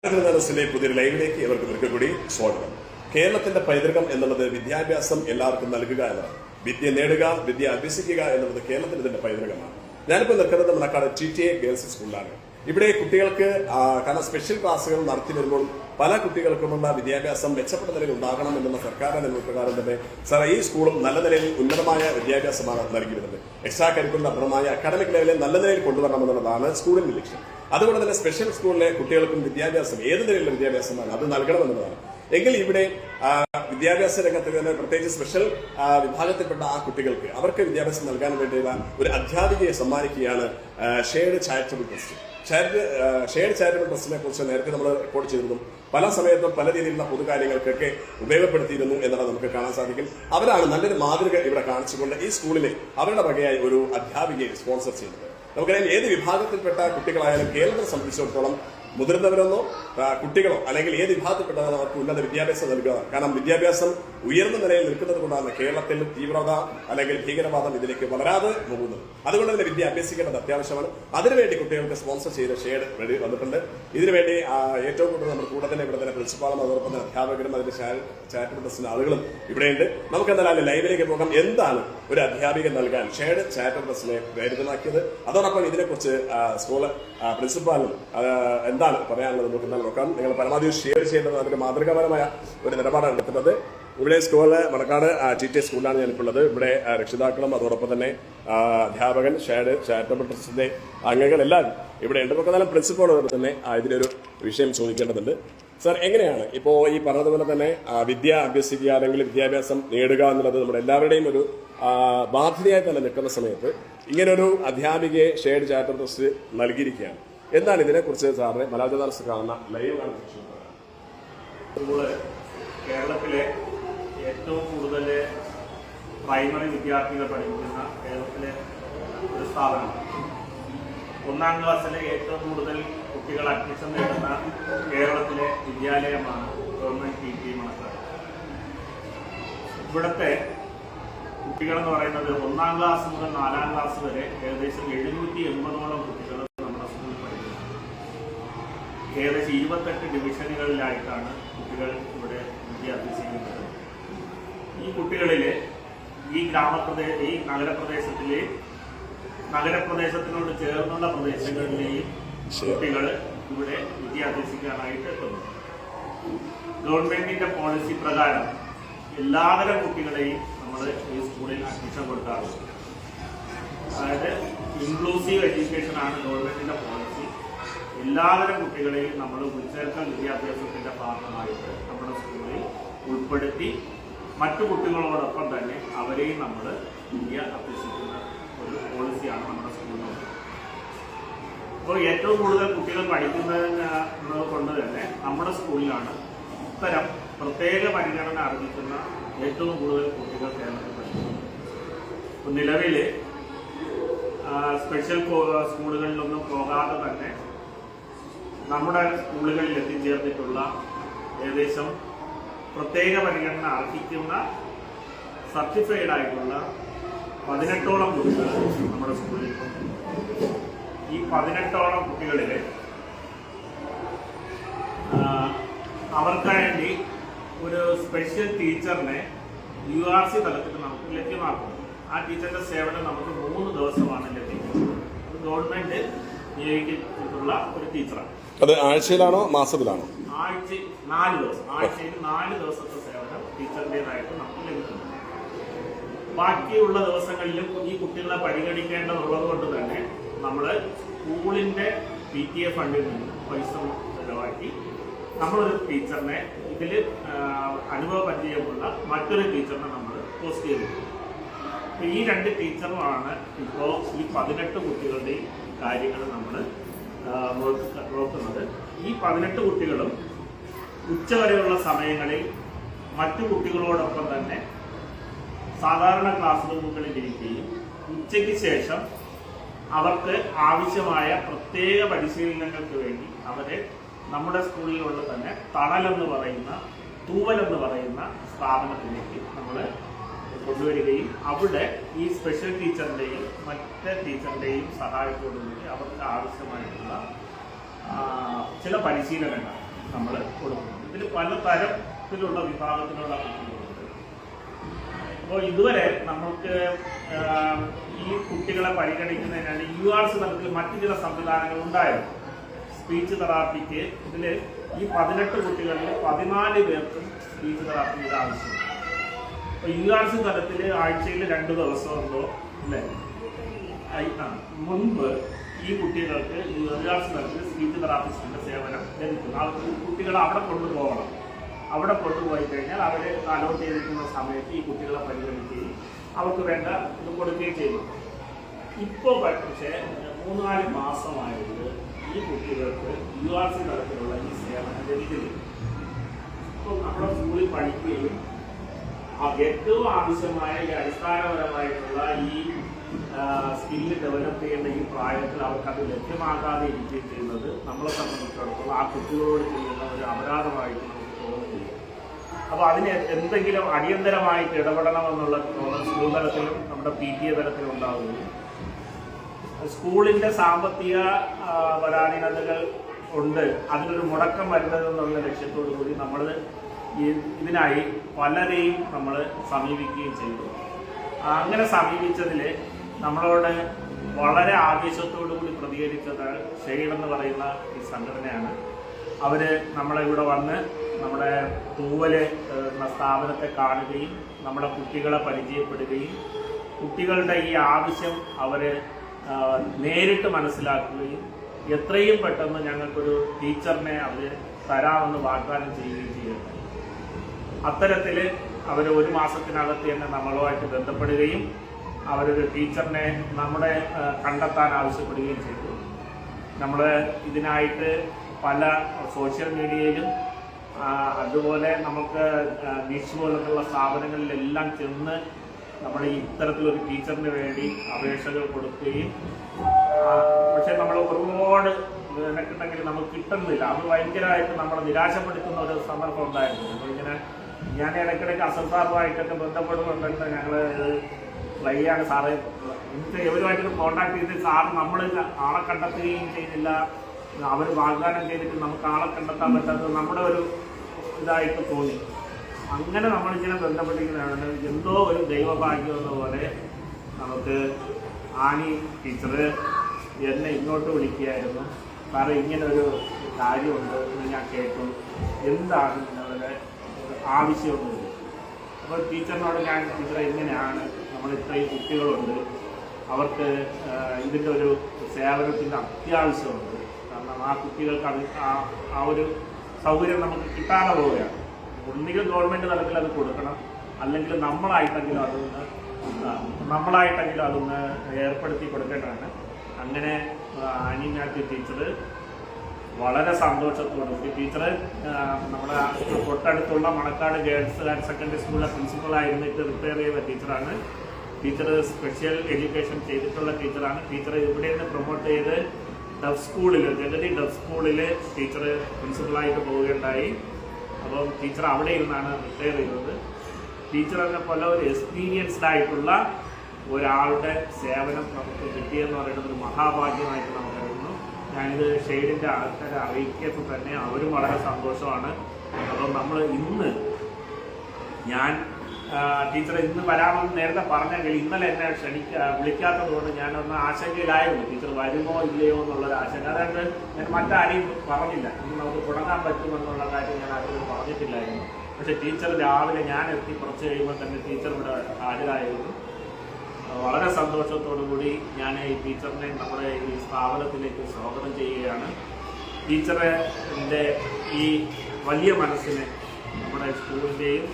പുതിയൊരു ലൈവിലേക്ക് ഇവർക്ക് ഒരിക്കൽ കൂടി സ്വാഗതം. കേരളത്തിന്റെ പൈതൃകം എന്നുള്ളത് വിദ്യാഭ്യാസം എല്ലാവർക്കും നൽകുക എന്നതാണ്. വിദ്യ നേടുക, വിദ്യ അഭ്യസിക്കുക എന്നുള്ളത് കേരളത്തിന് ഇതിന്റെ പൈതൃകമാണ്. ഞാനിപ്പോൾ നിൽക്കുന്നത് മണക്കാട് TTA ഗേൾസ് സ്കൂളിലാണ്. ഇവിടെ കുട്ടികൾക്ക് കാരണം സ്പെഷ്യൽ ക്ലാസ്സുകൾ നടത്തി വരുമ്പോൾ പല കുട്ടികൾക്കുമുള്ള വിദ്യാഭ്യാസം മെച്ചപ്പെട്ട നിലയിൽ ഉണ്ടാകണം എന്നുള്ള സർക്കാരിന്റെ നിലപാടുകാരൻ തന്നെ സാർ ഈ സ്കൂളും നല്ല നിലയിൽ ഉന്നതമായ വിദ്യാഭ്യാസമാണ് നൽകി വരുന്നത്. എക്സ്ട്രാ കരിക്കുലർ അപ്പുറമായ അക്കാഡമിക് ലെവലിൽ നല്ല നിലയിൽ കൊണ്ടുവരണമെന്നുള്ളതാണ് സ്കൂളിന്റെ ലക്ഷ്യം. അതുകൊണ്ട് തന്നെ സ്പെഷ്യൽ സ്കൂളിലെ കുട്ടികൾക്കും വിദ്യാഭ്യാസം ഏത് നിലയിലുള്ള വിദ്യാഭ്യാസമാണ് അത് നൽകണമെന്നുള്ളതാണ്. എങ്കിൽ ഇവിടെ വിദ്യാഭ്യാസ രംഗത്ത് തന്നെ പ്രത്യേകിച്ച് സ്പെഷ്യൽ വിഭാഗത്തിൽപ്പെട്ട ആ കുട്ടികൾക്ക് അവർക്ക് വിദ്യാഭ്യാസം നൽകാൻ വേണ്ടിയുള്ള ഒരു അധ്യാപികയെ സമ്മാനിക്കുകയാണ് shared charitable trust. Shared charitable ട്രസ്റ്റിനെ കുറിച്ച് നേരത്തെ നമ്മൾ റെക്കോർഡ് ചെയ്തിരുന്നു. പല സമയത്തും പല രീതിയിലുള്ള പൊതുകാര്യങ്ങൾക്കൊക്കെ ഉപയോഗപ്പെടുത്തിയിരുന്നു എന്നുള്ളത് നമുക്ക് കാണാൻ സാധിക്കും. അവരാണ് നല്ലൊരു മാതൃക ഇവിടെ കാണിച്ചുകൊണ്ട് ഈ സ്കൂളിലെ അവരുടെ വകയായി ഒരു അധ്യാപികയെ സ്പോൺസർ ചെയ്യുന്നത്. നമുക്കറിയാം ഏത് വിഭാഗത്തിൽപ്പെട്ട കുട്ടികളായാലും കേരളത്തെ സംബന്ധിച്ചിടത്തോളം മുതിർന്നവരെന്നോ കുട്ടികളോ അല്ലെങ്കിൽ ഏത് വിഭാഗത്തിൽപ്പെട്ടവരോ അവർക്ക് ഉന്നത വിദ്യാഭ്യാസം നൽകുക. കാരണം വിദ്യാഭ്യാസം ഉയർന്ന നിലയിൽ നിൽക്കുന്നത് കൊണ്ടാണ് കേരളത്തിൽ തീവ്രത അല്ലെങ്കിൽ ഭീകരവാദം ഇതിലേക്ക് വളരാതെ പോകുന്നത്. അതുകൊണ്ട് തന്നെ വിദ്യ അഭ്യസിക്കേണ്ടത് അത്യാവശ്യമാണ്. അതിനുവേണ്ടി കുട്ടികൾക്ക് സ്പോൺസർ ചെയ്ത ഷെയർഡ് റെഡി വന്നിട്ടുണ്ട്. ഇതിനുവേണ്ടി ഏറ്റവും കൂടുതൽ നമ്മൾ കൂടെ തന്നെ ഇവിടെ തന്നെ പ്രിൻസിപ്പാളും അതോടൊപ്പം തന്നെ അധ്യാപകരും അതിന്റെ ചാരിറ്റബിൾ ട്രസ്റ്റിന്റെ ആളുകളും ഇവിടെയുണ്ട്. നമുക്ക് എന്തായാലും ലൈവിലേക്ക് പോകാം. എന്താണ് ഒരു അധ്യാപിക നൽകാൻ ഷെയർഡ് ചാരിറ്റബിൾ ട്രസ്റ്റിനെ പ്രേരിതമാക്കിയത്, അതോടൊപ്പം ഇതിനെക്കുറിച്ച് സ്കൂൾ പ്രിൻസിപ്പാലും എന്താണ് പറയാനുള്ളത് നമുക്ക് എന്തായാലും നോക്കാം. നിങ്ങൾ പരമാവധി ഷെയർ ചെയ്യേണ്ടത് അതിന്റെ മാതൃകാപരമായ ഒരു നിലപാടാണ് എടുക്കുന്നത്. ഇവിടെ സ്കൂളിലെ മണക്കാട് TTA സ്കൂളിലാണ് ഞാനിപ്പോൾ ഉള്ളത്. ഇവിടെ രക്ഷിതാക്കളും അതോടൊപ്പം തന്നെ അധ്യാപകൻ ഷെയർഡ് ചാരിറ്റബിൾ ട്രസ്റ്റിന്റെ അംഗങ്ങളെല്ലാം ഇവിടെ ഉണ്ട്. നമുക്ക് എന്തായാലും പ്രിൻസിപ്പളോട് തന്നെ ഇതിനൊരു വിഷയം ചോദിക്കേണ്ടതുണ്ട്. സാർ, എങ്ങനെയാണ് ഇപ്പോൾ ഈ പറഞ്ഞതുപോലെ തന്നെ വിദ്യ അഭ്യസിക്കുക അല്ലെങ്കിൽ വിദ്യാഭ്യാസം നേടുക എന്നുള്ളത് നമ്മുടെ എല്ലാവരുടെയും ഒരു ബാധ്യതയായി തന്നെ നിൽക്കുന്ന സമയത്ത് ഇങ്ങനൊരു അധ്യാപികയെ ഷെയർഡ് ചാരിറ്റബിൾ ട്രസ്റ്റ് നൽകിയിരിക്കുകയാണ്. എന്താണ് ഇതിനെക്കുറിച്ച് സാറിന് മലയാള കാണുന്ന ലൈവ് കേരളത്തിലെ ഏറ്റവും കൂടുതൽ പ്രൈമറി വിദ്യാർത്ഥികൾ പഠിക്കുന്ന കേരളത്തിലെ ഒരു സ്ഥാപനമാണ്. 1ാം ക്ലാസ്സിലെ ഏറ്റവും കൂടുതൽ കുട്ടികൾ അഡ്മിഷൻ നേടുന്ന കേരളത്തിലെ വിദ്യാലയമാണ് ഗവൺമെന്റ് TTA മണക്കാട്. ഇവിടുത്തെ കുട്ടികളെന്ന് പറയുന്നത് 1ാം ക്ലാസ് മുതൽ 4ാം ക്ലാസ് വരെ ഏകദേശം 780ഓളം കുട്ടികൾ നമ്മുടെ സ്കൂളിൽ പഠിക്കുന്നു. ഏകദേശം 28 ഡിവിഷനുകളിലായിട്ടാണ് കുട്ടികൾ ഇവിടെ വിദ്യ അഭ്യസിക്കുന്നത്. ഈ കുട്ടികളിലെ ഈ നഗരപ്രദേശത്തിനോട് ചേർന്നുള്ള പ്രദേശങ്ങളിലെയും കുട്ടികൾ ഇവിടെ വിദ്യ അഭ്യസിക്കാനായിട്ട് എത്തുന്നു. ഗവൺമെന്റിന്റെ പോളിസി പ്രകാരം എല്ലാതരം കുട്ടികളെയും നമ്മൾ ഈ സ്കൂളിൽ അഡ്മിഷൻ കൊടുക്കാറുണ്ട്. അതായത് ഇൻക്ലൂസീവ് എഡ്യൂക്കേഷൻ ആണ് ഗവൺമെന്റിന്റെ പോളിസി. എല്ലാതരം കുട്ടികളെയും നമ്മൾ ഉൾച്ചേർക്കൽ വിദ്യാഭ്യാസത്തിന്റെ ഭാഗമായിട്ട് നമ്മുടെ സ്കൂളിൽ ഉൾപ്പെടുത്തി മറ്റു കുട്ടികളോടൊപ്പം തന്നെ അവരെയും നമ്മൾ വിദ്യ അഭ്യസിക്കുന്ന ഒരു പോളിസിയാണ് നമ്മുടെ സ്കൂളിൽ. അപ്പോൾ ഏറ്റവും കൂടുതൽ കുട്ടികൾ പഠിക്കുന്നത് കൊണ്ട് തന്നെ നമ്മുടെ സ്കൂളിലാണ് ഇത്തരം പ്രത്യേക പരിഗണന അർഹിക്കുന്ന ഏറ്റവും കൂടുതൽ കുട്ടികൾ കേരളത്തിൽ പഠിക്കുന്നത്. നിലവിൽ സ്പെഷ്യൽ സ്കൂളുകളിലൊന്നും പോകാതെ തന്നെ നമ്മുടെ സ്കൂളുകളിൽ എത്തിച്ചേർന്നിട്ടുള്ള ഏകദേശം പ്രത്യേക പരിഗണന അർഹിക്കുന്ന സർട്ടിഫൈഡ് ആയിട്ടുള്ള 18ഓളം കുട്ടികൾ നമ്മുടെ സ്കൂളിൽ ഈ 18ഓളം കുട്ടികളിൽ അവർക്ക് വേണ്ടി ഒരു സ്പെഷ്യൽ ടീച്ചറിനെ URC തലത്തിൽ നമുക്ക് ലഭ്യമാക്കും. ആ ടീച്ചറിന്റെ സേവനം നമുക്ക് 3 ദിവസമാണ് ലഭിക്കുന്നത്. ഗവൺമെന്റ് നിയോഗിച്ചിട്ടുള്ള ഒരു ടീച്ചറാണ്. അത് ആഴ്ചയിലാണോ മാസത്തിലാണോ? ആഴ്ചയിൽ 4 ദിവസം. ആഴ്ചയിൽ 4 ദിവസത്തെ സേവനം ടീച്ചറിൻ്റെതായിട്ട് നമുക്ക് ലഭിക്കുന്നു. ബാക്കിയുള്ള ദിവസങ്ങളിലും ഈ കുട്ടികളെ പരിഗണിക്കേണ്ടതുള്ളത് കൊണ്ട് തന്നെ നമ്മൾ സ്കൂളിന്റെ PTA ഫണ്ടിൽ നിന്ന് പൈസ ചെലവാക്കി നമ്മളൊരു ടീച്ചറിനെ ഇതിൽ അനുഭവ പരിചയമുള്ള മറ്റൊരു ടീച്ചറിനെ നമ്മൾ പോസ്റ്റ് ചെയ്തിട്ടുണ്ട്. ഈ 2 ടീച്ചറുമാണ് ഇപ്പോൾ ഈ 18 കുട്ടികളുടെയും കാര്യങ്ങൾ നമ്മൾ നോക്കുന്നത്. ഈ 18 കുട്ടികളും ഉച്ചവരെയുള്ള സമയങ്ങളിൽ മറ്റു കുട്ടികളോടൊപ്പം തന്നെ സാധാരണ ക്ലാസ് റൂമുകളിൽ ഇരിക്കുകയും ഉച്ചയ്ക്ക് ശേഷം അവർക്ക് ആവശ്യമായ പ്രത്യേക പരിശീലനങ്ങൾക്ക് വേണ്ടി അവരെ നമ്മുടെ സ്കൂളിലുള്ള തന്നെ തൂവൽ എന്ന് പറയുന്ന സ്ഥാപനത്തിലേക്ക് നമ്മൾ കൊണ്ടുവരികയും അവിടെ ഈ സ്പെഷ്യൽ ടീച്ചറിന്റെയും മറ്റേ ടീച്ചറിന്റെയും സഹായത്തോടുകൂടി അവർക്ക് ആവശ്യമായിട്ടുള്ള ചില പരിശീലനങ്ങൾ നമ്മൾ കൊടുക്കുന്നത്. ഇതിൽ പല തരത്തിലുള്ള വിഭാഗത്തിലുള്ള കുട്ടികളുണ്ട്. അപ്പോൾ ഇതുവരെ നമുക്ക് ഈ കുട്ടികളെ പരിഗണിക്കുന്നതിനാണ് URC തലത്തിൽ മറ്റു ചില സംവിധാനങ്ങൾ ഉണ്ടായിരുന്നു. സ്പീച്ച് തെറാപ്പിക്ക് ഇതിൽ ഈ 18 കുട്ടികളിൽ 14 പേർക്കും സ്പീച്ച് തെറാപ്പിയുടെ ആവശ്യമുണ്ട്. അപ്പോൾ URC തലത്തിൽ ആഴ്ചയിൽ 2 ദിവസമുണ്ടോ അല്ലേ മുൻപ് ഈ കുട്ടികൾക്ക് URC തലത്തിൽ സ്പീച്ച് തെറാപ്പിസ്റ്റിന്റെ സേവനം ലഭിക്കുന്നു. ആ കുട്ടികളെ അവിടെ കൊണ്ടുപോകണം. അവിടെ കൊണ്ടുപോയി കഴിഞ്ഞാൽ അവർ അലോട്ട് ചെയ്തിരിക്കുന്ന സമയത്ത് ഈ കുട്ടികളെ പരിഗണിക്കുകയും അവർക്ക് വേണ്ട ഇത് കൊടുക്കുകയും ചെയ്തു. ഇപ്പോൾ പക്ഷേ 3-4 മാസമായിട്ട് ഈ കുട്ടികൾക്ക് URC തലത്തിലുള്ള ഈ സേവനം ലഭിക്കുന്നില്ല. ഇപ്പോൾ നമ്മുടെ സ്കൂളിൽ പഠിക്കുകയും ഏറ്റവും ആവശ്യമായ ഈ അടിസ്ഥാനപരമായിട്ടുള്ള ഈ സ്കില്ല് ഡെവലപ്പ് ചെയ്യുന്ന ഈ പ്രായത്തിൽ അവർക്കത് ലഭ്യമാകാതെ ഇരിക്കുകയും ചെയ്യുന്നത് നമ്മളെ സംബന്ധിച്ചിടത്തോളം ആ കുട്ടികളോട് ചെയ്യുന്ന ഒരു അപരാധമായിട്ട് നമുക്ക് തോന്നുന്നില്ല. അപ്പോൾ അതിന് എന്തെങ്കിലും അടിയന്തരമായിട്ട് ഇടപെടണമെന്നുള്ള തോന്നൽ സ്കൂൾ തലത്തിലും നമ്മുടെ PTA തലത്തിലും ഉണ്ടാവുകയും സ്കൂളിന്റെ സാമ്പത്തിക പരാധീനതകൾ ഉണ്ട്, അതിനൊരു മുടക്കം വരുന്നതെന്നുള്ള ലക്ഷ്യത്തോടു കൂടി നമ്മൾ ഇതിനായി പലരെയും നമ്മൾ സമീപിക്കുകയും ചെയ്തു. അങ്ങനെ സമീപിച്ചതിൽ നമ്മളോട് വളരെ ആവേശത്തോടു കൂടി പ്രതികരിച്ചത് ഷെയ്ഡ് എന്ന് പറയുന്ന ഈ സംഘടനയാണ്. അവർ നമ്മളെ ഇവിടെ വന്ന് നമ്മുടെ തൂവല് എന്ന സ്ഥാപനത്തെ കാണുകയും നമ്മുടെ കുട്ടികളെ പരിചയപ്പെടുകയും കുട്ടികളുടെ ഈ ആവശ്യം അവർ നേരിട്ട് മനസ്സിലാക്കുകയും എത്രയും പെട്ടെന്ന് ഞങ്ങൾക്കൊരു ടീച്ചറിനെ അവർ തരാമെന്ന് വാഗ്ദാനം ചെയ്യുകയും ചെയ്യുന്നുണ്ട്. അത്തരത്തിൽ അവർ 1 മാസത്തിനകത്ത് തന്നെ നമ്മളുമായിട്ട് ബന്ധപ്പെടുകയും അവരൊരു ടീച്ചറിനെ നമ്മുടെ കണ്ടെത്താൻ ആവശ്യപ്പെടുകയും ചെയ്തു. നമ്മൾ ഇതിനായിട്ട് പല സോഷ്യൽ മീഡിയയിലും അതുപോലെ നമുക്ക് നിഷ് പോലുള്ള സ്ഥാപനങ്ങളിലെല്ലാം ചെന്ന് നമ്മൾ ഇത്തരത്തിലൊരു ടീച്ചറിന് വേണ്ടി അപേക്ഷകൾ കൊടുക്കുകയും പക്ഷെ നമ്മൾ ഒരുപാട് നിനക്കുണ്ടെങ്കിൽ നമുക്ക് കിട്ടുന്നില്ല. അത് ഭയങ്കരമായിട്ട് നമ്മളെ നിരാശപ്പെടുത്തുന്ന ഒരു സന്ദർഭം ഉണ്ടായിരുന്നു. നമ്മളിങ്ങനെ ഞാൻ ഇടയ്ക്കിടയ്ക്ക് അസൽ സാറുമായിട്ടൊക്കെ ബന്ധപ്പെടുന്നുണ്ടെങ്കിൽ ഞങ്ങൾ വൈകിയാണ് സാറ് എനിക്ക് ഇവരുമായിട്ട് കോൺടാക്ട് ചെയ്ത് സാറ് നമ്മൾ ആളെ കണ്ടെത്തുകയും ചെയ്യുന്നില്ല, അവർ വാഗ്ദാനം ചെയ്തിട്ട് നമുക്ക് ആളെ കണ്ടെത്താൻ പറ്റാത്തത് നമ്മുടെ ഒരു ഇതായിട്ട് തോന്നി. അങ്ങനെ നമ്മളിങ്ങനെ ബന്ധപ്പെട്ടിരിക്കുന്നതാണ്. എന്തോ ഒരു ദൈവഭാഗ്യം എന്ന പോലെ നമുക്ക് ആനി ടീച്ചർ എന്നെ ഇങ്ങോട്ട് വിളിക്കുകയായിരുന്നു. സാറ് ഇങ്ങനൊരു കാര്യമുണ്ട് എന്ന് ഞാൻ കേട്ടു, എന്താണ് നിങ്ങളുടെ ആവശ്യമൊന്നുമില്ല. അപ്പോൾ ടീച്ചറിനോട് ഞാൻ ടീച്ചറെ എങ്ങനെയാണ് നമ്മൾ ഇത്രയും കുട്ടികളുണ്ട്, അവർക്ക് ഇതിൻ്റെ ഒരു സേവനത്തിൻ്റെ അത്യാവശ്യമുണ്ട്. കാരണം ആ കുട്ടികൾക്ക് അത് ആ ഒരു സൗകര്യം നമുക്ക് കിട്ടാതെ പോവുകയാണ്. ഒന്നുകിൽ ഗവൺമെൻറ് തലത്തിൽ അത് കൊടുക്കണം, അല്ലെങ്കിൽ നമ്മളായിട്ടെങ്കിലും അതൊന്ന് ഏർപ്പെടുത്തി കൊടുക്കേണ്ടതാണ്. അങ്ങനെ ആനി മാത്യു ടീച്ചർ വളരെ സന്തോഷത്തോടുകൂടി ടീച്ചർ നമ്മുടെ തൊട്ടടുത്തുള്ള മണക്കാട് ഗേൾസ് ഹയർ സെക്കൻഡറി സ്കൂളിലെ പ്രിൻസിപ്പളായിരുന്നിട്ട് റിട്ടയർ ചെയ്ത ടീച്ചറാണ്. ടീച്ചർ സ്പെഷ്യൽ എഡ്യൂക്കേഷൻ ചെയ്തിട്ടുള്ള ടീച്ചറാണ്. ടീച്ചർ ഇവിടെ നിന്ന് പ്രൊമോട്ട് ചെയ്ത് ഡഫ് സ്കൂളിൽ ജഗതി ഡഫ് സ്കൂളിൽ ടീച്ചർ പ്രിൻസിപ്പളായിട്ട് പോവുകയുണ്ടായി. അപ്പം ടീച്ചർ അവിടെ ഇരുന്നാണ് റിട്ടയർ ചെയ്തത്. ടീച്ചറിനെ പോലെ ഒരു എക്സ്പീരിയൻസ്ഡ് ആയിട്ടുള്ള ഒരാളുടെ സേവനം നമുക്ക് കിട്ടിയെന്ന് പറയുന്നത് ഒരു മഹാഭാഗ്യമായിട്ട് നമുക്ക് അറിയുന്നു. ഞാനിത് ഷെയ്ഡിൻ്റെ ആൾക്കാരെ അറിയിക്കപ്പോൾ തന്നെ അവരും വളരെ സന്തോഷമാണ്. അപ്പം നമ്മൾ ഇന്ന് ടീച്ചർ ഇന്ന് വരാമെന്ന് നേരത്തെ പറഞ്ഞെങ്കിൽ ഇന്നലെ എന്നെ വിളിക്കാത്തത് കൊണ്ട് ഞാനൊന്ന് ആശങ്കയിലായിരുന്നു, ടീച്ചർ വരുമോ ഇല്ലയോ എന്നുള്ളൊരു ആശങ്ക. അതുകൊണ്ട് ഞാൻ മറ്റാരെയും പറഞ്ഞില്ല, ഇന്ന് നമുക്ക് തുടങ്ങാൻ പറ്റുമെന്നുള്ള കാര്യം ഞാൻ ആരോടും പറഞ്ഞിട്ടില്ലായിരുന്നു. പക്ഷെ ടീച്ചർ രാവിലെ ഞാൻ എത്തി കുറച്ച് കഴിയുമ്പോൾ തന്നെ ടീച്ചർ ഇവിടെ ഹാജരായിരുന്നു. വളരെ സന്തോഷത്തോടു കൂടി ഞാൻ ഈ ടീച്ചറിനെ നമ്മുടെ ഈ സ്ഥാപനത്തിലേക്ക് സ്വാഗതം ചെയ്യുകയാണ്. ടീച്ചറിൻ്റെ ഈ വലിയ മനസ്സിനെ നമ്മുടെ സ്കൂളിൻ്റെയും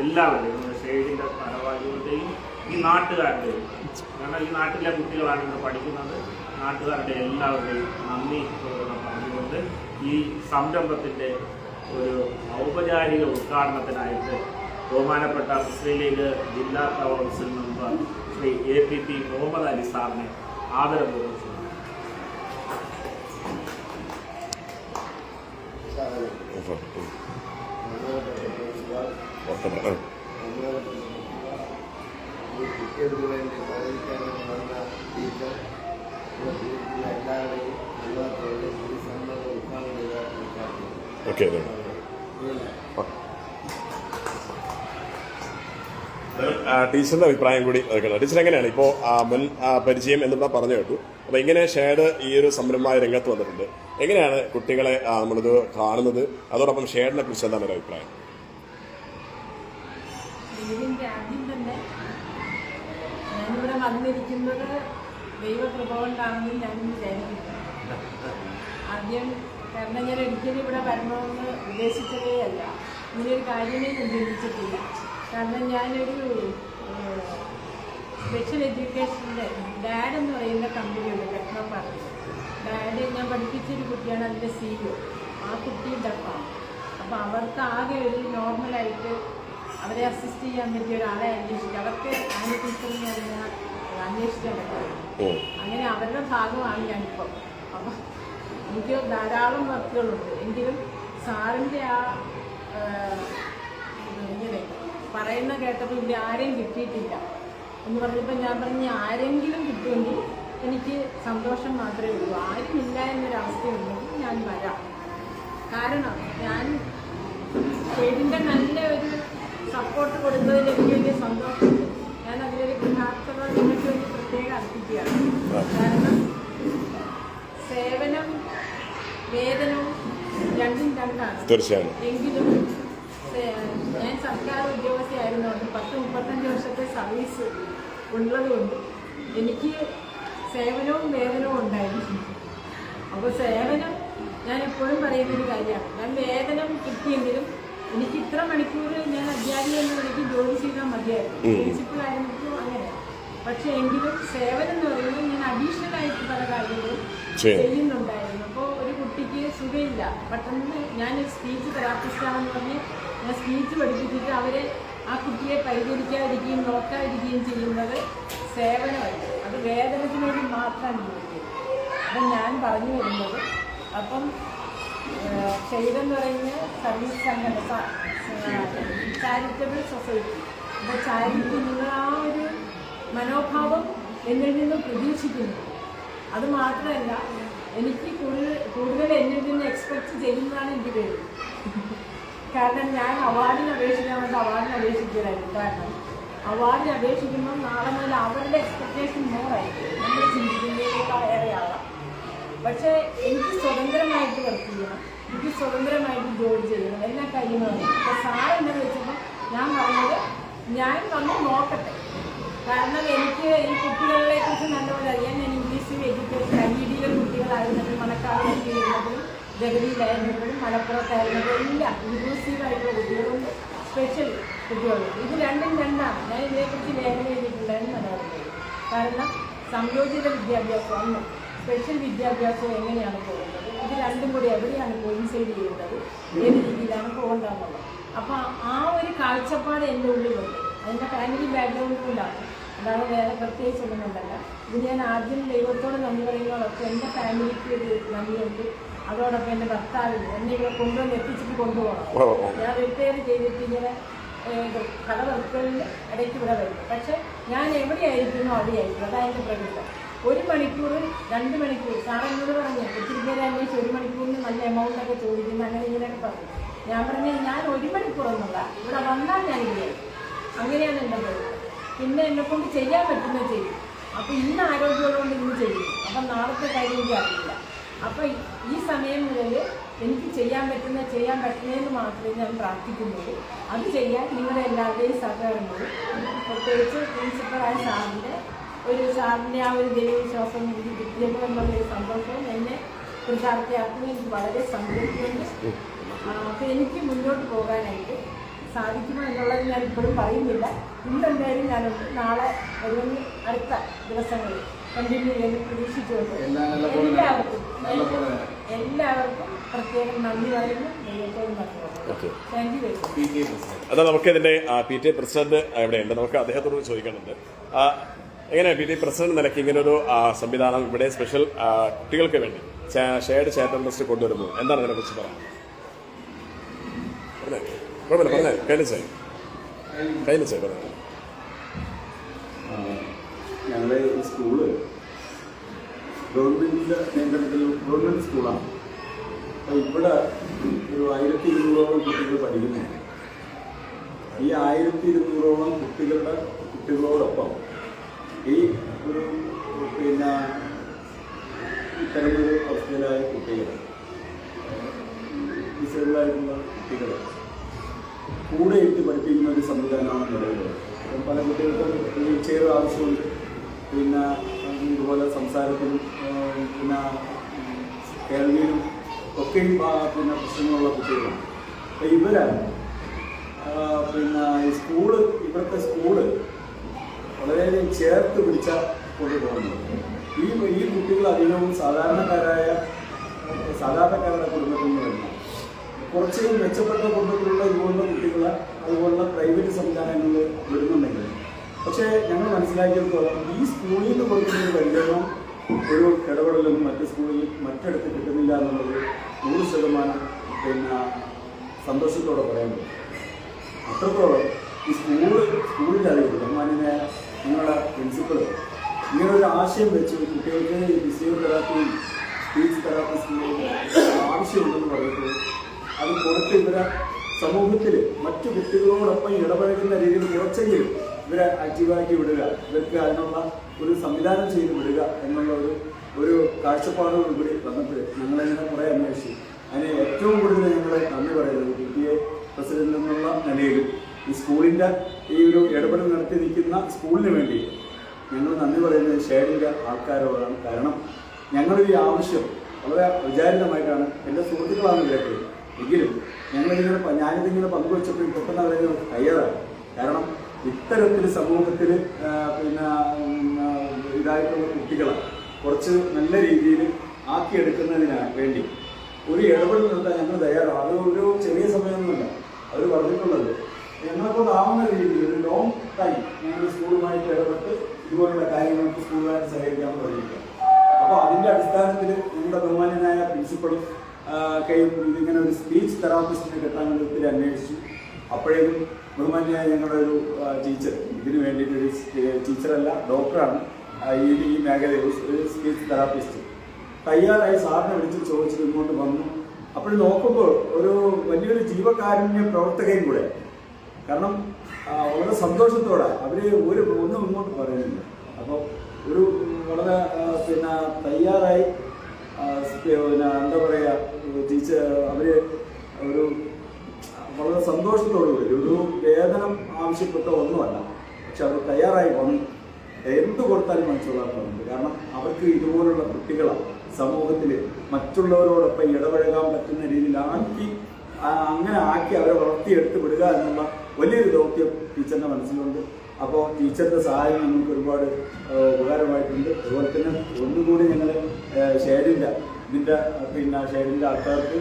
എല്ലാവരുടെയും ഷെയ്ഡിൻ്റെ ഭാരവാഹികളുടെയും ഈ നാട്ടുകാരുടെയും, കാരണം ഈ നാട്ടിലെ കുട്ടികളാണ് ഇന്ന് പഠിക്കുന്നത്, നാട്ടുകാരുടെ എല്ലാവരുടെയും നന്ദി പറഞ്ഞുകൊണ്ട് ഈ സംരംഭത്തിൻ്റെ ഒരു ഔപചാരിക ഉദ്ഘാടനത്തിനായിട്ട് ബഹുമാനപ്പെട്ട മുസ്ലിം ലീഗ് ജില്ലാ council member Shri APP Muhammad Ali സാറിനെ ആദരപൂർവ്വം കുട്ടികൾക്ക് വേണ്ടി പ്രവർത്തിക്കാനുള്ള ടീച്ചർ എല്ലാവരെയും ഈ സംബന്ധം ഉദ്ഘാടനം ചെയ്ത ഓക്കെ ടീച്ചറിന്റെ അഭിപ്രായം കൂടി കേൾക്കണം. ടീച്ചർ എങ്ങനെയാണ് ഇപ്പോൾ മുൻ പരിചയം എന്നിപ്പോ പറഞ്ഞു കേട്ടു. അപ്പൊ ഇങ്ങനെ ഷെയർഡ് ഈ ഒരു സംരംഭമായ രംഗത്ത് വന്നിട്ടുണ്ട്. എങ്ങനെയാണ് കുട്ടികളെ നമ്മളിത് കാണുന്നത്? അതോടൊപ്പം ഷെയർഡിനെ കുറിച്ച് എന്താണ് ഒരു അഭിപ്രായം? ആദ്യം തന്നെ ഞാനിവിടെ വന്നിരിക്കുന്നത് ദൈവകൃപ കൊണ്ടാണെന്ന് ഞാൻ വിചാരിക്കുന്നു. ആദ്യം കാരണം ഞാൻ ഒരിക്കലും ഇവിടെ വരണമെന്ന് ഉദ്ദേശിച്ചതേ അല്ല. ഇങ്ങനെയൊരു കാര്യമേ ഞാൻ ചിന്തിച്ചിട്ടില്ല. കാരണം ഞാനൊരു സ്പെഷ്യൽ എഡ്യൂക്കേഷൻ്റെ ഡാഡ് എന്ന് പറയുന്ന കമ്പനിയുണ്ട്, ലക്നൗ പാർട്ടി. ഡാഡ് ഞാൻ പഠിപ്പിച്ചൊരു കുട്ടിയാണ്, അതിൻ്റെ CEO. ആ കുട്ടി ഡഫാണ്. അപ്പോൾ അവർക്ക് ആകെ ഒരു നോർമലായിട്ട് അവരെ അസിസ്റ്റ് ചെയ്യാൻ പറ്റിയ ഒരാളെ അന്വേഷിക്കുക. അവർക്ക് ആനി ടീച്ചറിനെ അതിനെ അന്വേഷിക്കാൻ പറ്റും. അങ്ങനെ അവരുടെ ഭാഗമാണ് ഞാനിപ്പം. അപ്പം എനിക്ക് ധാരാളം വർക്കുകളുണ്ട്. എങ്കിലും സാറിൻ്റെ ആ ഇങ്ങനെ പറയുന്ന കേട്ടപ്പോൾ ഇവിടെ ആരെയും കിട്ടിയിട്ടില്ല എന്ന് പറഞ്ഞപ്പോൾ ഞാൻ പറഞ്ഞു ആരെങ്കിലും കിട്ടുമെങ്കിൽ എനിക്ക് സന്തോഷം മാത്രമേ ഉള്ളൂ. ആരുമില്ല എന്നൊരവസ്ഥയുണ്ടെങ്കിൽ ഞാൻ വരാം. കാരണം ഞാൻ ഷെയ്ഡിൻ്റെ നല്ല ഒരു സപ്പോർട്ട് കൊടുത്തതിൽ എനിക്ക് വലിയ സന്തോഷമുണ്ട്. ഞാൻ അതിലൊരു കൃതാർത്ഥത നിങ്ങൾക്ക് വേണ്ടി പ്രത്യേകം അർപ്പിക്കുകയാണ്. കാരണം സേവനം വേതനവും രണ്ടും രണ്ടാണ്. തീർച്ചയായും. എങ്കിലും ഞാൻ സർക്കാർ ഉദ്യോഗസ്ഥയായിരുന്നുകൊണ്ട് 10-35 വർഷത്തെ സർവീസ് ഉള്ളതുകൊണ്ട് എനിക്ക് സേവനവും വേതനവും ഉണ്ടായിരുന്നു. അപ്പോൾ സേവനം ഞാൻ എപ്പോഴും പറയുന്നൊരു കാര്യമാണ്. ഞാൻ വേതനം കിട്ടിയെങ്കിലും എനിക്ക് ഇത്ര മണിക്കൂർ ഞാൻ അധ്യാപിക എന്ന നിലയ്ക്ക് ജോലി ചെയ്താൽ മതിയായിരുന്നു. പ്രിൻസിപ്പളായിരുന്നിട്ടും അങ്ങനെ. പക്ഷെ എങ്കിലും സേവനം എന്ന് പറയുമ്പോൾ ഞാൻ അഡീഷണൽ ആയിട്ട് പല കാര്യങ്ങളും ചെയ്യുന്നുണ്ടായിരുന്നു. അപ്പോൾ ഒരു കുട്ടിക്ക് സുഖമില്ല, പെട്ടെന്ന് ഞാനൊരു സ്പീച്ച് തെറാപ്പിസ്റ്റാണെന്ന് പറഞ്ഞ് ഞാൻ സ്പീച്ച് പഠിപ്പിച്ചിട്ട് അവരെ ആ കുട്ടിയെ പരിചരിക്കാതിരിക്കുകയും നോക്കാതിരിക്കുകയും ചെയ്യുന്നത് സേവനമല്ല, അത് വേതനത്തിന് വേണ്ടി മാത്രമാണ് ജീവിക്കുന്നത്. അപ്പം ഞാൻ പറഞ്ഞു വരുന്നത്, അപ്പം ഷെയ്ഡെന്ന് പറയുന്ന സർവീസ് സംഘടന, ചാരിറ്റബിൾ സൊസൈറ്റി. അപ്പോൾ ചാരിറ്റി നിങ്ങൾ ആ ഒരു മനോഭാവം എന്നിൽ നിന്നും പ്രതീക്ഷിക്കുന്നു. അത് മാത്രമല്ല, എനിക്ക് കൂടുതൽ എന്നിൽ നിന്ന് എക്സ്പെക്ട് ചെയ്യുന്നതാണ് എൻ്റെ പേര്. കാരണം ഞാൻ അവാർഡിന് അപേക്ഷിക്കാമെന്ന് അവാർഡിന് അപേക്ഷിക്കലായിരുന്നു. കാരണം അവാർഡിന് അപേക്ഷിക്കുമ്പോൾ നാളെ മുതൽ അവരുടെ എക്സ്പെക്ടേഷൻ മോറായിരിക്കും, നമ്മൾ ചിന്തിക്കുന്നതിനേക്കാൾ ഏറെയാവാം. പക്ഷേ എനിക്ക് സ്വതന്ത്രമായിട്ട് വർക്ക് ചെയ്യണം, എനിക്ക് സ്വതന്ത്രമായിട്ട് ജോലി ചെയ്യണം, എല്ലാ കാര്യങ്ങളും. അപ്പോൾ സാറ് എന്നെ വിളിച്ചപ്പോൾ ഞാൻ പറഞ്ഞത് ഞാൻ വന്ന് നോക്കട്ടെ. കാരണം എനിക്ക് ഈ കുട്ടികളെ കുറിച്ച് നല്ലപോലെ അറിയാൻ. ഞാൻ ഇംഗ്ലീഷ് എഡ്യൂക്കേഷൻ IED-യിലെ കുട്ടികളായിരുന്നപ്പോഴും മണക്കാട് ചെയ്യുന്നപ്പോഴും ജഗതിയിലായിരുന്നപ്പോഴും മലപ്പുറത്തായിരുന്നപ്പോഴും എല്ലാം ഇൻക്ലൂസീവായിട്ടുള്ള കുട്ടികളുണ്ട്, സ്പെഷ്യൽ കുട്ടികളുണ്ട്. ഇത് രണ്ടും രണ്ടാണ്. ഞാൻ ഇതിനെക്കുറിച്ച് ലേഖനം എഴുതിയിട്ടുണ്ടായിരുന്നു മനോരമയിൽ. കാരണം സംയോജിത വിദ്യാഭ്യാസം അന്ന് സ്പെഷ്യൽ വിദ്യാഭ്യാസം എങ്ങനെയാണ് പോകുന്നത്, ഇത് രണ്ടും കൂടി എവിടെയാണ് കോയിൻസൈഡ് ചെയ്യുന്നത്, ഏത് രീതിയിലാണ് പോകേണ്ടതെന്നുള്ളത്. അപ്പോൾ ആ ഒരു കാഴ്ചപ്പാട് എൻ്റെ ഉള്ളിലുണ്ട്. അതിൻ്റെ ഫാമിലി ബാക്ക്ഗ്രൗണ്ട് കൊണ്ടാണ്, അതാണ് വേറെ പ്രത്യേകിച്ചൊന്നും കൊണ്ടല്ല. ഇത് ഞാൻ ആദ്യം ദൈവത്തോട് നന്ദി പറയുന്നതോടൊപ്പം എൻ്റെ ഫാമിലിക്ക് ഒരു നന്ദിയുണ്ട്. അതോടൊപ്പം എൻ്റെ ഭർത്താവിന് എന്നെ ഇവിടെ കൊണ്ടുവന്ന് എത്തിച്ചിട്ട് കൊണ്ടുപോകണം. ഞാൻ റിട്ടയർ ചെയ്തിട്ട് ഇങ്ങനെ പല വർക്കുകളിൽ ഇടയ്ക്ക് ഇവിടെ വരും. പക്ഷെ ഞാൻ എവിടെയായിരിക്കുന്നോ അവിടെയായിരിക്കും, അതാണ് എൻ്റെ പ്രകൃതം. 1 മണിക്കൂർ 2 മണിക്കൂർ സാറ് എന്നോട് പറഞ്ഞു, ഒത്തിരി പേര് അന്വേഷിച്ച് 1 മണിക്കൂറിന് നല്ല എമൗണ്ടൊക്കെ ചോദിക്കുന്നു, അങ്ങനെ ഇങ്ങനെയൊക്കെ പറഞ്ഞു. ഞാൻ പറഞ്ഞു ഞാൻ 1 മണിക്കൂറൊന്നുമില്ല, ഇവിടെ വന്നാൽ ഞാൻ ഇരിക്കും. അങ്ങനെയാണ് എൻ്റെ പ്രകൃതം. പിന്നെ എന്നെക്കൊണ്ട് ചെയ്യാൻ പറ്റുന്നത് ചെയ്യും. അപ്പോൾ ഇന്ന് ആരോഗ്യമുള്ളതുകൊണ്ട് ഇന്ന് ചെയ്യും, അപ്പം നാളത്തെ കാര്യം എനിക്ക് അറിയില്ല. അപ്പം ഈ സമയം മുതൽ എനിക്ക് ചെയ്യാൻ പറ്റുന്നതെന്ന് മാത്രമേ ഞാൻ പ്രാർത്ഥിക്കുന്നുള്ളൂ. അത് ചെയ്യാൻ നിങ്ങളുടെ എല്ലാവരുടെയും സഹകരണവും, പ്രത്യേകിച്ച് പ്രിൻസിപ്പളായ സാറിൻ്റെ ആ ഒരു ദൈവവിശ്വാസം എനിക്ക് കിട്ടിയപ്പോൾ എന്നുള്ളൊരു സന്തോഷവും എന്നെ കൃതാർത്ഥയാക്കുന്ന എനിക്ക് വളരെ സന്തോഷമുണ്ട്. അപ്പോൾ എനിക്ക് മുന്നോട്ട് പോകാനായിട്ട് സാധിക്കുമോ എന്നുള്ളത് ഞാൻ ഇപ്പോഴും പറയുന്നില്ല. ഇന്നെന്തായാലും ഞാനുണ്ട്, നാളെ ഒരുവന് അടുത്ത ദിവസങ്ങളിൽ കണ്ടിന്യൂ ചെയ്ത് പ്രതീക്ഷിച്ചുകൊണ്ട് എല്ലാവർക്കും പ്രത്യേകം നന്ദി പറയുന്നു. ദൈവത്തോടും നന്ദി. Thank you very much. എന്നാൽ നമുക്ക് ഇതിന്റെ PTA പ്രസിഡന്റ് എവിടെയുണ്ട്, നമുക്ക് അദ്ദേഹത്തോട് ചോദിക്കാനുണ്ട്. എങ്ങനെയാണ് PTA പ്രസിഡന്റ് നിലയ്ക്ക് ഇങ്ങനൊരു സംവിധാനം ഇവിടെ സ്പെഷ്യൽ കുട്ടികൾക്ക് വേണ്ടി ഷെയർഡ് ചാരിറ്റബിൾ ട്രസ്റ്റ് കൊണ്ടുവരുമ്പോൾ എന്താണ് അതിനെക്കുറിച്ച് പറയാം? പറഞ്ഞേ കൈലച്ചേ പറഞ്ഞു. ഞങ്ങളുടെ ഈ സ്കൂള് ഗവൺമെൻറ്റിൻ്റെ നിയന്ത്രണത്തിൽ ഗവൺമെൻറ് സ്കൂളാണ്. അപ്പോൾ ഇവിടെ ഒരു കുട്ടികൾ പഠിക്കുന്നുണ്ട്. ഈ 1200ഓളം കുട്ടികളോടൊപ്പം ഈ ഒരു ഇത്തരമൊരു അവസ്ഥയിലായ കുട്ടികൾ, ഡിസേബിളായിട്ടുള്ള കുട്ടികൾ കൂടെ ഇരുത്തി പഠിപ്പിക്കുന്ന ഒരു സംവിധാനമാണ് നിലവിലുള്ളത്. പല കുട്ടികൾക്കും വീൽ ചെയർ ആവശ്യമുണ്ട്, ഇതുപോലെ സംസാരത്തിലും കേൾവിയിലും ഒക്കെയും പ്രശ്നങ്ങളുള്ള കുട്ടികളാണ്. അപ്പോൾ ഇവിടുത്തെ സ്കൂള് വളരെയധികം ചേർത്ത് പിടിച്ച കൊണ്ടുപോകുന്നത്. ഈ കുട്ടികൾ അധികവും സാധാരണക്കാരുടെ കുടുംബത്തിൽ നിന്ന് വരുന്ന കുറച്ച് മെച്ചപ്പെട്ട കുടുംബത്തിലുള്ള ഇതുപോലുള്ള കുട്ടികളെ അതുപോലുള്ള പ്രൈവറ്റ് സംവിധാനങ്ങളിൽ വിടുന്നുണ്ടെങ്കിൽ, പക്ഷേ ഞങ്ങൾ മനസ്സിലാക്കിയെടുത്തോളം ഈ സ്കൂളിൽ നിന്ന് കൊടുക്കുന്ന ഒരു പരിചരണം, ഒരു ഇടപെടലൊന്നും മറ്റിടത്ത് കിട്ടുന്നില്ല എന്നുള്ളത് 100% സന്തോഷത്തോടെ പറയാൻ പറ്റും. അത്രത്തോളം ഈ സ്കൂളിൻ്റെ അറിവ് ബഹുമാന്യനായ നിങ്ങളുടെ പ്രിൻസിപ്പൾ ഇങ്ങനൊരു ആശയം വെച്ച് കുട്ടികൾക്ക് ഫിസിയോതെറാപ്പിയും സ്പീച്ച് തെറാപ്പിസ്റ്റിൻ്റെയും ആവശ്യമുണ്ടെന്ന് പറഞ്ഞിട്ട് അത് കൊടുത്ത് സമൂഹത്തിൽ മറ്റു കുട്ടികളോടൊപ്പം ഇടപഴകുന്ന രീതിയിൽ കുറച്ചെങ്കിലും ഇവരെ ആക്റ്റീവാക്കി വിടുക, ഇവർക്ക് അതിനുള്ള ഒരു സംവിധാനം ചെയ്ത് വിടുക എന്നുള്ള ഒരു കാഴ്ചപ്പാടോടുകൂടി വന്നപ്പോൾ ഞങ്ങളതിനെ കുറേ അന്വേഷിച്ചു. അതിന് ഏറ്റവും കൂടുതൽ ഞങ്ങൾ നന്ദി പറയുന്നത് PTA പ്രസിഡന്റ് എന്നുള്ള നിലയിലും ഈ സ്കൂളിൻ്റെ ഈ ഒരു ഇടപെടൽ നടത്തി നിൽക്കുന്ന സ്കൂളിന് വേണ്ടി ഞങ്ങൾ നന്ദി പറയുന്നത് ഷെയറിൻ്റെ ആൾക്കാരോടാണ്. കാരണം ഞങ്ങളുടെ ഈ ആവശ്യം വളരെ വിചാരിതമായിട്ടാണ്, എൻ്റെ സുഹൃത്തുക്കളാണ് ഇവരൊക്കെ, എങ്കിലും ഞാനിതിങ്ങനെ പങ്കുവച്ചപ്പോൾ പെട്ടെന്ന് അവരെ തയ്യാറായി. കാരണം ഇത്തരത്തിൽ സമൂഹത്തിൽ ഇതായിട്ടുള്ള കുട്ടികളെ കുറച്ച് നല്ല രീതിയിൽ ആക്കിയെടുക്കുന്നതിന് വേണ്ടി ഒരു ഇടപെടൽ നടത്താൻ ഞങ്ങൾ തയ്യാറാണ്. അത് ഒരു ചെറിയ സമയമൊന്നുമില്ല. അവർ പറഞ്ഞിട്ടുള്ളത് ഞങ്ങളെക്കൊണ്ട് ആവുന്ന രീതിയിൽ ഒരു ലോങ് ടൈം ഞങ്ങൾ സ്കൂളുമായിട്ട് ഇടപെട്ട് ഇതുപോലുള്ള കാര്യങ്ങൾക്ക് സ്കൂളുമായിട്ട് സഹകരിക്കാമെന്ന് പറഞ്ഞിരിക്കുക. അപ്പോൾ അതിൻ്റെ അടിസ്ഥാനത്തിൽ ഞങ്ങളുടെ ബഹുമാന്യനായ പ്രിൻസിപ്പളും ഇതിങ്ങനെ ഒരു സ്പീച്ച് തെറാപ്പിസ്റ്റിനെ കിട്ടാൻ ഒത്തിരി അന്വേഷിച്ചു. അപ്പോഴേക്കും ബഹുമാന്യനായ ഞങ്ങളുടെ ഒരു ടീച്ചർ, ഇതിന് വേണ്ടിയിട്ട് ഒരു ടീച്ചറല്ല ഡോക്ടറാണ്, ഈ മേഖലയിൽ ഒരു സ്പീച്ച് തെറാപ്പിസ്റ്റ് തയ്യാറായി സാറിനെ വിളിച്ച് ചോദിച്ചിട്ട് ഇങ്ങോട്ട് വന്നു. അപ്പോൾ നോക്കുമ്പോൾ ഒരു വലിയൊരു ജീവകാരുണ്യ പ്രവർത്തകയും കൂടെ. കാരണം വളരെ സന്തോഷത്തോടെ അവർ ഒന്നും ഇങ്ങോട്ട് പറയുന്നില്ല. അപ്പോൾ ഒരു വളരെ തയ്യാറായി എന്താ പറയുക ടീച്ചർ അവർ ഒരു വളരെ സന്തോഷത്തോടുകൂടി ഒരു വേതനം ആവശ്യപ്പെട്ട ഒന്നുമല്ല, പക്ഷെ അവർ തയ്യാറായി വന്നു. എന്ത് കൊടുത്താലും മനസ്സിലാക്കുന്നുണ്ട്. കാരണം അവർക്ക് ഇതുപോലുള്ള കുട്ടികളെ സമൂഹത്തിൽ മറ്റുള്ളവരോടൊപ്പം ഇടപഴകാൻ പറ്റുന്ന രീതിയിൽ അങ്ങനെ ആക്കി അവരെ വളർത്തിയെടുത്ത് വിടുക എന്നുള്ള വലിയൊരു ദൗത്യം ടീച്ചറിൻ്റെ മനസ്സിലുണ്ട്. അപ്പോൾ ടീച്ചറിൻ്റെ സഹായം നമുക്ക് ഒരുപാട് ഉപകാരമായിട്ടുണ്ട്. അതുപോലെ തന്നെ ഒന്നുകൂടി ഞങ്ങൾ ഷെയറിൻ്റെ ഷെയറിൻ്റെ ആൾക്കാർക്ക്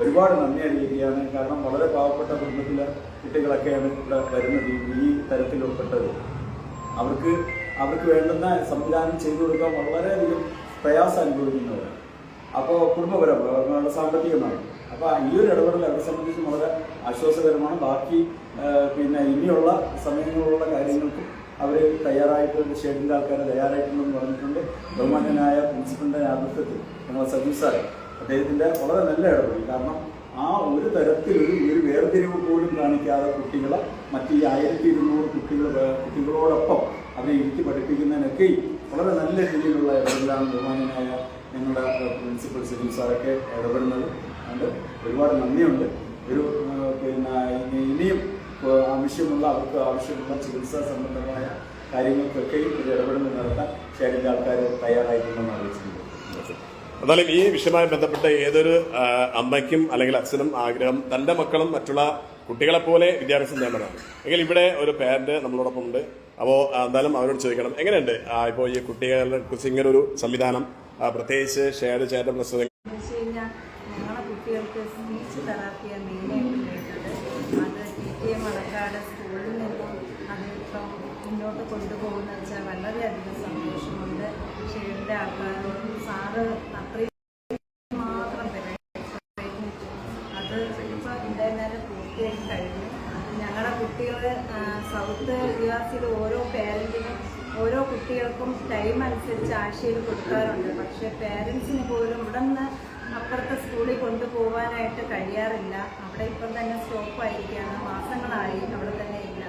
ഒരുപാട് നന്ദി അറിയിക്കുകയാണ്. കാരണം വളരെ പാവപ്പെട്ട കുടുംബത്തിലെ കുട്ടികളൊക്കെയാണ് ഇവിടെ വരുന്നത്, ഈ തരത്തിലുൾപ്പെട്ടത്. അവർക്ക് വേണ്ടുന്ന സംവിധാനം ചെയ്തു കൊടുക്കാൻ വളരെയധികം പ്രയാസം അനുഭവിക്കുന്നവർ. അപ്പോൾ കുടുംബപരമായി സാമ്പത്തികമായി അപ്പോൾ ഈ ഒരു ഇടപെടൽ അവരെ സംബന്ധിച്ച് വളരെ ആശ്വാസകരമാണ്. ബാക്കി ഇനിയുള്ള സമയങ്ങളിലുള്ള കാര്യങ്ങൾക്കും അവർ തയ്യാറായിട്ട് ഷെഡിൻ്റെ ആൾക്കാർ തയ്യാറായിട്ടുണ്ടെന്ന് പറഞ്ഞിട്ടുണ്ട്. ബഹുമാന്യനായ പ്രിൻസിപ്പലിൻ്റെ നേതൃത്വത്തിൽ ഞങ്ങൾ സജീവ് സാർ അദ്ദേഹത്തിൻ്റെ വളരെ നല്ല ഇടപെടൽ. കാരണം ആ ഒരു തരത്തിലൊരു വേർതിരിവ് പോലും കാണിക്കാതെ കുട്ടികളെ മറ്റ് ഈ 1200 കുട്ടികളോടൊപ്പം അവരെ ഇരുത്തി പഠിപ്പിക്കുന്നതിനൊക്കെ വളരെ നല്ല രീതിയിലുള്ള ഇടപെടലാണ് ബഹുമാന്യനായ ഞങ്ങളുടെ പ്രിൻസിപ്പൽ സജീവ് സാറൊക്കെ ഇടപെടുന്നത്. അതുകൊണ്ട് ഒരുപാട് നന്ദിയുണ്ട്. ഇനിയും അവർക്ക് ആവശ്യമുള്ള ചികിത്സാ സംബന്ധമായ കാര്യങ്ങൾക്കൊക്കെയും ഒരു ഇടപെടൽ നടത്താൻ ഷെയറിൻ്റെ ആൾക്കാർ തയ്യാറായിട്ടുണ്ടെന്ന് അറിയിച്ചിട്ടുണ്ട്. എന്നാലും ഈ വിഷയവുമായി ബന്ധപ്പെട്ട് ഏതൊരു അമ്മയ്ക്കും അല്ലെങ്കിൽ അച്ഛനും ആഗ്രഹം തന്റെ മക്കളും മറ്റുള്ള കുട്ടികളെ പോലെ വിദ്യാഭ്യാസം നേടണമെന്നാണ്. എങ്കിൽ ഇവിടെ ഒരു പാരന്റ് നമ്മളോടൊപ്പം ഉണ്ട്. അപ്പോൾ എന്തായാലും അവരോട് ചോദിക്കണം, എങ്ങനെയുണ്ട് ഇപ്പോൾ ഈ കുട്ടികളെ കുറിച്ച് ഇങ്ങനെ ഒരു സംവിധാനം, പ്രത്യേകിച്ച് ഷെയർഡ് ചേട്ടൻ പ്രശ്നം? ഞങ്ങളെ കുട്ടികൾക്ക് സ്പീച്ച് തെറാപ്പിയാണ് മെയിനായിട്ട് വേണ്ടത്. അത് PTA മണക്കാട് സ്കൂളിൽ നിന്നും അതിപ്പം മുന്നോട്ട് കൊണ്ടുപോകുന്ന വെച്ചാൽ വളരെയധികം സന്തോഷമുണ്ട്. ഷെയറിൻ്റെ ആൾക്കാരും സാറ് അത്രയും മാത്രം അത് ഇപ്പോൾ ഇന്നലെ പൂർത്തിയാക്കി കഴിഞ്ഞു. ഞങ്ങളുടെ കുട്ടികൾ സൗത്ത് യുഎസിൽ ഓരോ പേരൻറ്റിനും ഓരോ കുട്ടികൾക്കും ടൈം അനുസരിച്ച് ആഴ്ചയിൽ കൊടുക്കാറുണ്ട്. പക്ഷേ പേരൻസിന് പോലും ഇവിടെ നിന്ന് അപ്പുറത്തെ സ്കൂളിൽ കൊണ്ടുപോകാനായിട്ട് കഴിയാറില്ല. അവിടെ ഇപ്പം തന്നെ സ്റ്റോപ്പായിരിക്കുകയാണ്, മാസങ്ങളായി അവിടെ തന്നെ ഇല്ല.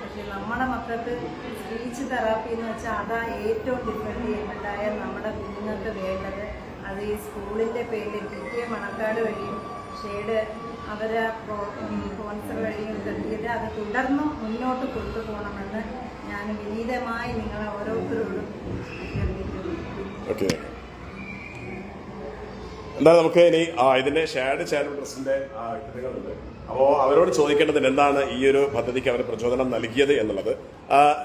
പക്ഷെ നമ്മുടെ മക്കൾക്ക് സ്പീച്ച് തെറാപ്പി എന്ന് വെച്ചാൽ അതാ ഏറ്റവും ഡിപ്പെൻഡായ നമ്മുടെ കുഞ്ഞുങ്ങൾക്ക് വേണ്ടത്. അത് ഈ സ്കൂളിൻ്റെ പേരിൽ PTA മണക്കാട് വഴിയും ഷെയ്ഡ് അവരെ സ്പോൺസർ വഴിയും കണ്ടിട്ട് അത് തുടർന്നും മുന്നോട്ട് കൊണ്ടുപോകണമെന്ന് ഞാൻ വിനീതമായി നിങ്ങളെ ഓരോരുത്തരോടും അഭ്യർത്ഥിക്കുന്നു. ഓക്കെ, എന്താ നമുക്ക് ഇനി ഇതിന്റെ ഷെയർഡ് ചാരിറ്റബിൾ ട്രസ്റ്റിന്റെ കൃതികളുണ്ട്. അപ്പോൾ അവരോട് ചോദിക്കേണ്ടതിന് എന്താണ് ഈ ഒരു പദ്ധതിക്ക് അവർ പ്രചോദനം നൽകിയത് എന്നുള്ളത്.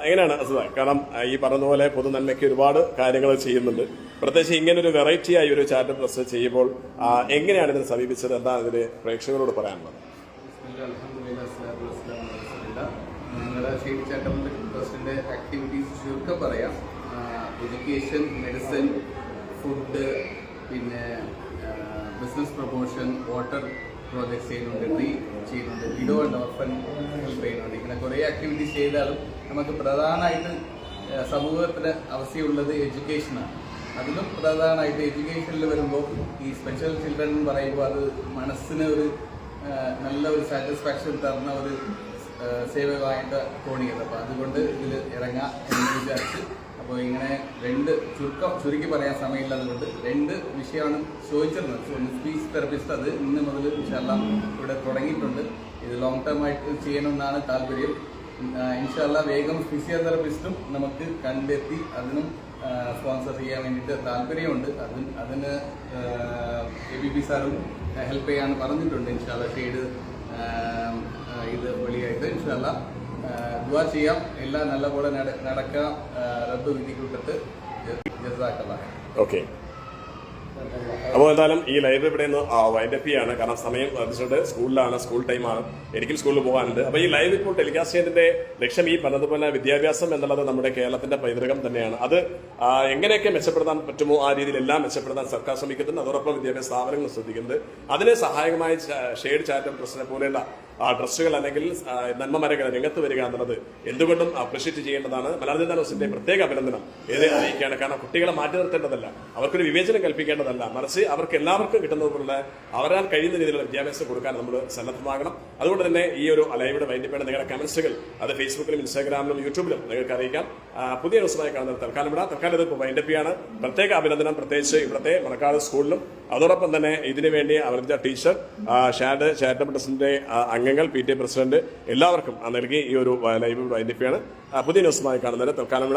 എങ്ങനെയാണ് അസുഖ? കാരണം ഈ പറഞ്ഞ പോലെ പൊതു നന്മയ്ക്ക് ഒരുപാട് കാര്യങ്ങൾ ചെയ്യുന്നുണ്ട്. പ്രത്യേകിച്ച് ഇങ്ങനൊരു വെറൈറ്റി ആയി ഒരു ചാരിറ്റബിൾ ട്രസ്റ്റ് ചെയ്യുമ്പോൾ എങ്ങനെയാണ് ഇതിനെ സമീപിച്ചത്? എന്താണ് ഇതിന് പ്രേക്ഷകരോട് പറയാനുള്ളത്? ഞങ്ങളുടെ ഷെയ്ഡ് ചാരിറ്റബിൾ ട്രസ്റ്റിന്റെ ആക്ടിവിറ്റീസ് ചുരുക്കം പറയാം. എഡ്യൂക്കേഷൻ, മെഡിസിൻ, ഫുഡ്, പിന്നെ ബിസിനസ് പ്രൊമോഷൻ, വാട്ടർ പ്രോജക്ട്സ് ചെയ്യുന്നുണ്ട്, ട്രീ ചെയ്യുന്നുണ്ട്, വിഡോ ആൻഡ് ഓർഫൻ ഹെൽപ്പ് ചെയ്യുന്നുണ്ട്. ഇങ്ങനെ കുറേ ആക്ടിവിറ്റീസ് ചെയ്താലും നമുക്ക് പ്രധാനമായിട്ട് സമൂഹത്തിന് ആവശ്യമുള്ളത് എഡ്യൂക്കേഷനാണ്. അതിലും പ്രധാനമായിട്ട് എഡ്യൂക്കേഷനിൽ വരുമ്പോൾ ഈ സ്പെഷ്യൽ ചിൽഡ്രൻ എന്ന് പറയുമ്പോൾ അത് മനസ്സിന് ഒരു നല്ല ഒരു സാറ്റിസ്ഫാക്ഷൻ തരുന്ന ഒരു സേവകമായിട്ട് തോന്നിയത്. അപ്പോൾ അതുകൊണ്ട് ഇതിൽ ഇറങ്ങാം എന്ന് വിചാരിച്ച്. അപ്പോൾ ഇങ്ങനെ ചുരുക്കി പറയാൻ സമയമില്ലാതുകൊണ്ട് 2 വിഷയമാണ് ചോദിച്ചിരുന്നത്. ഒന്ന് സ്പീച്ച് തെറപ്പിസ്റ്റ്, അത് ഇന്ന് മുതൽ ഇൻഷാല്ലാം ഇവിടെ തുടങ്ങിയിട്ടുണ്ട്. ഇത് ലോങ് ടേം ആയിട്ട് ചെയ്യണമെന്നാണ് താല്പര്യം. ഇൻഷാല്ല വേഗം ഫിസിയോതെറപ്പിസ്റ്റും നമുക്ക് കണ്ടെത്തി അതിനും സ്പോൺസർ ചെയ്യാൻ വേണ്ടിയിട്ട് താല്പര്യമുണ്ട്. അതിന് ABP സാറും ഹെൽപ്പ് ചെയ്യാൻ പറഞ്ഞിട്ടുണ്ട്. ഇൻഷാല്ല ഷെയ്ഡ് ഇത് വഴിയായിട്ട് ഇൻഷാല്ല ദുആ ചെയ്യാം. എല്ലാം നല്ലപോലെ നടക്കാം. റബ്ബ് വിധിക്കൂട്ടത്ത് ജസാക്കല്ലാ. ഓക്കെ, അപ്പോൾ എന്തായാലും ഈ ലൈവ് ഇവിടെ നിന്ന് വൈൻഡപ്പ് ചെയ്യാണ്. കാരണം സമയം വെച്ചിട്ട് സ്കൂളിലാണ്, സ്കൂൾ ടൈമാണ്, എനിക്കും സ്കൂളിൽ പോകാനുണ്ട്. അപ്പോൾ ഈ ലൈവ് ഇപ്പോൾ ടെലികാസ്റ്റ് ചെയ്യുന്നതിന്റെ ലക്ഷ്യം ഈ പറഞ്ഞതുപോലെ വിദ്യാഭ്യാസം എന്നുള്ളത് നമ്മുടെ കേരളത്തിന്റെ പൈതൃകം തന്നെയാണ്. അത് എങ്ങനെയൊക്കെ മെച്ചപ്പെടുത്താൻ പറ്റുമോ ആ രീതിയിൽ എല്ലാം മെച്ചപ്പെടുത്താൻ സർക്കാർ ശ്രമിക്കുന്നുണ്ട്. അതോടൊപ്പം വിദ്യാഭ്യാസ സ്ഥാപനങ്ങൾ ശ്രദ്ധിക്കുന്നത്. അതിന് സഹായകമായി ഷെയ്ഡ് ചാരിറ്റബിൾ ട്രസ്റ്റിനെ പോലെയുള്ള ട്രസ്റ്റുകൾ അല്ലെങ്കിൽ നന്മമരകൾ രംഗത്ത് വരിക എന്നുള്ളത് എന്തുകൊണ്ടും അപ്രിഷ്യേറ്റ് ചെയ്യേണ്ടതാണ്. മലയാള ന്യൂസിന്റെ പ്രത്യേക അഭിനന്ദനം അറിയിക്കുകയാണ്. കാരണം കുട്ടികളെ മാറ്റി നിർത്തേണ്ടതല്ല, അവർക്കൊരു വിവേചനം കൽപ്പിക്കേണ്ടതല്ല, മറിച്ച് അവർക്ക് എല്ലാവർക്കും കിട്ടുന്നതുപോലെ അവരാൽ കഴിയുന്ന രീതിയിലുള്ള വിദ്യാഭ്യാസം കൊടുക്കാൻ നമ്മൾ സന്നദ്ധമാകണം. അതുകൊണ്ട് തന്നെ ഈ ഒരു ലൈവിടെ വൈകിട്ട് നിങ്ങളുടെ കമന്റ്സുകൾ അത് ഫേസ്ബുക്കിലും ഇൻസ്റ്റാഗ്രാമിലും യൂട്യൂബിലും നിങ്ങൾക്ക് അറിയിക്കാം. പുതിയ ന്യൂസുമായി കാണുന്നത് തൽക്കാലം ഇത് വൈൻഡപ്പ് ചെയ്യാണ്. പ്രത്യേക അഭിനന്ദനം പ്രത്യേകിച്ച് ഇവിടുത്തെ മണക്കാട് സ്കൂളിലും അതോടൊപ്പം തന്നെ ഇതിനു വേണ്ടി അവരുടെ ടീച്ചർ, ഷാഡ് ചാരിറ്റബിൾ ട്രസ്റ്റിന്റെ അംഗങ്ങൾ, PTA പ്രസിഡന്റ് എല്ലാവർക്കും നൽകി ഈ ഒരു ലൈവ് വൈൻഡപ്പ് ചെയ്യാണ്. പുതിയ ന്യൂസുമായി കാണുന്നത് തൽക്കാലം